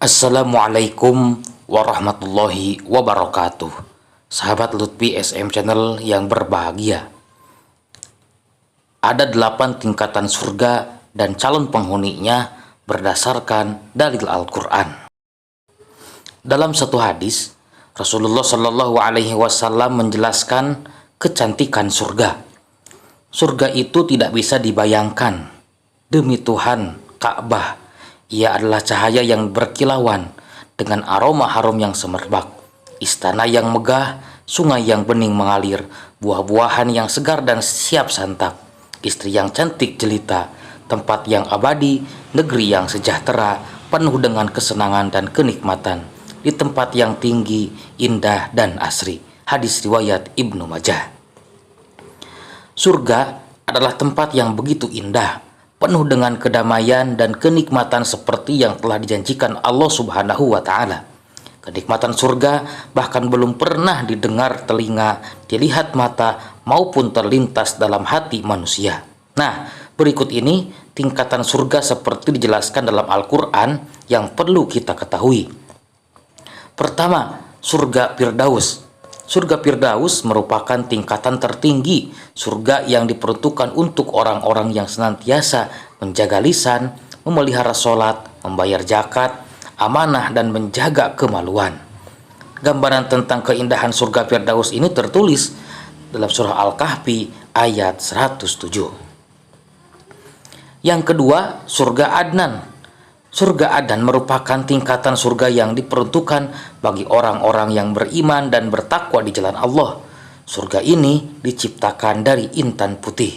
Assalamualaikum warahmatullahi wabarakatuh. Sahabat Lutfi SM Channel yang berbahagia. Ada 8 tingkatan surga dan calon penghuninya berdasarkan dalil Al-Quran. Dalam satu hadis, Rasulullah Shallallahu Alaihi Wasallam menjelaskan kecantikan surga. Surga itu tidak bisa dibayangkan. Demi Tuhan, Ka'bah, ia adalah cahaya yang berkilauan dengan aroma harum yang semerbak, istana yang megah, sungai yang bening mengalir, buah-buahan yang segar dan siap santap, istri yang cantik jelita, tempat yang abadi, negeri yang sejahtera, penuh dengan kesenangan dan kenikmatan, di tempat yang tinggi, indah dan asri. Hadis riwayat Ibnu Majah. Surga adalah tempat yang begitu indah, penuh dengan kedamaian dan kenikmatan seperti yang telah dijanjikan Allah Subhanahu wa Ta'ala. Kenikmatan surga bahkan belum pernah didengar telinga, dilihat mata, maupun terlintas dalam hati manusia. Nah, berikut ini tingkatan surga seperti dijelaskan dalam Al-Quran yang perlu kita ketahui. Pertama, surga Firdaus. Surga Firdaus merupakan tingkatan tertinggi surga yang diperuntukkan untuk orang-orang yang senantiasa menjaga lisan, memelihara sholat, membayar zakat, amanah, dan menjaga kemaluan. Gambaran tentang keindahan surga Firdaus ini tertulis dalam surah Al-Kahfi ayat 107. Yang kedua, surga Adnan. Surga Adnan merupakan tingkatan surga yang diperuntukkan bagi orang-orang yang beriman dan bertakwa di jalan Allah. Surga ini diciptakan dari intan putih.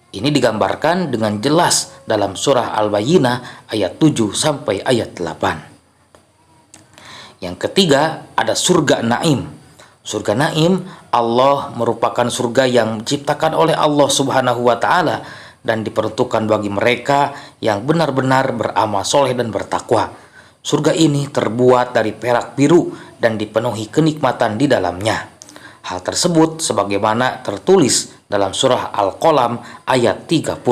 Ini digambarkan dengan jelas dalam surah Al-Bayyinah ayat 7 sampai ayat 8. Yang ketiga, ada surga Naim. Surga Naim, Allah merupakan surga yang diciptakan oleh Allah Subhanahu wa Ta'ala dan diperuntukkan bagi mereka yang benar-benar beramal soleh dan bertakwa. Surga ini terbuat dari perak biru dan dipenuhi kenikmatan di dalamnya. Hal tersebut sebagaimana tertulis dalam surah Al-Qalam ayat 34.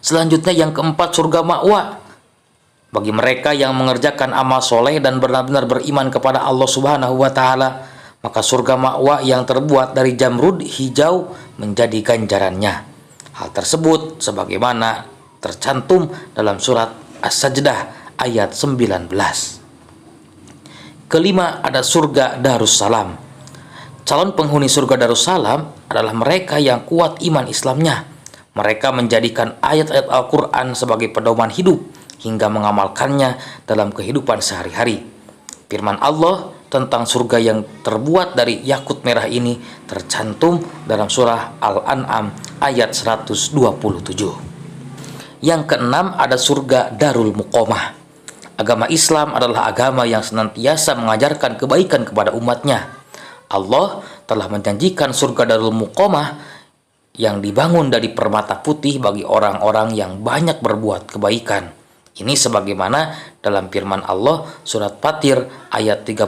Selanjutnya yang keempat, surga Ma'wa. Bagi mereka yang mengerjakan amal soleh dan benar-benar beriman kepada Allah Subhanahu wa Ta'ala, maka surga Ma'wa yang terbuat dari jamrud hijau menjadi ganjarannya. Hal tersebut sebagaimana tercantum dalam surat As-Sajdah ayat 19. Kelima, ada surga Darussalam. Calon penghuni surga Darussalam adalah mereka yang kuat iman Islamnya. Mereka menjadikan ayat-ayat Al-Quran sebagai pedoman hidup hingga mengamalkannya dalam kehidupan sehari-hari. Firman Allah tentang surga yang terbuat dari yakut merah ini tercantum dalam surah Al-An'am ayat 127. Yang keenam, ada surga Darul Muqamah. Agama Islam adalah agama yang senantiasa mengajarkan kebaikan kepada umatnya. Allah telah menjanjikan surga Darul Muqamah yang dibangun dari permata putih bagi orang-orang yang banyak berbuat kebaikan. Ini sebagaimana dalam firman Allah surat Fatir ayat 34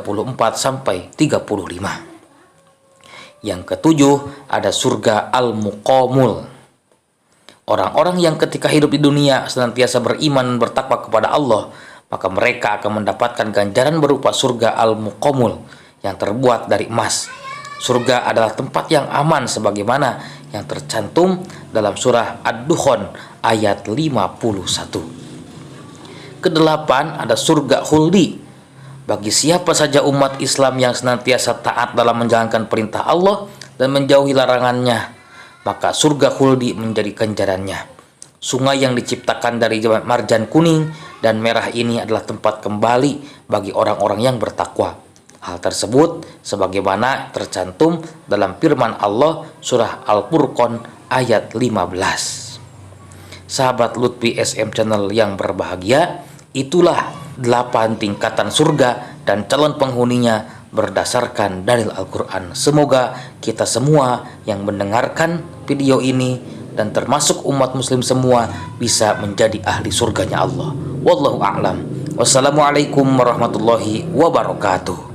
sampai 35. Yang ketujuh, ada surga Al-Muqamul. Orang-orang yang ketika hidup di dunia senantiasa beriman dan bertakwa kepada Allah, maka mereka akan mendapatkan ganjaran berupa surga Al-Muqamul yang terbuat dari emas. Surga adalah tempat yang aman sebagaimana yang tercantum dalam surah Ad-Dukhan ayat 51. Kedelapan, ada surga Khuldi. Bagi siapa saja umat Islam yang senantiasa taat dalam menjalankan perintah Allah dan menjauhi larangannya, maka surga Khuldi menjadi ganjarannya. Sungai yang diciptakan dari marjan kuning dan merah ini adalah tempat kembali bagi orang-orang yang bertakwa. Hal tersebut sebagaimana tercantum dalam firman Allah surah Al-Furqan ayat 15. Sahabat Lutfi SM Channel yang berbahagia, itulah 8 tingkatan surga dan calon penghuninya berdasarkan dalil Al-Quran. Semoga kita semua yang mendengarkan video ini dan termasuk umat muslim semua bisa menjadi ahli surganya Allah. Wallahu a'lam. Wassalamualaikum warahmatullahi wabarakatuh.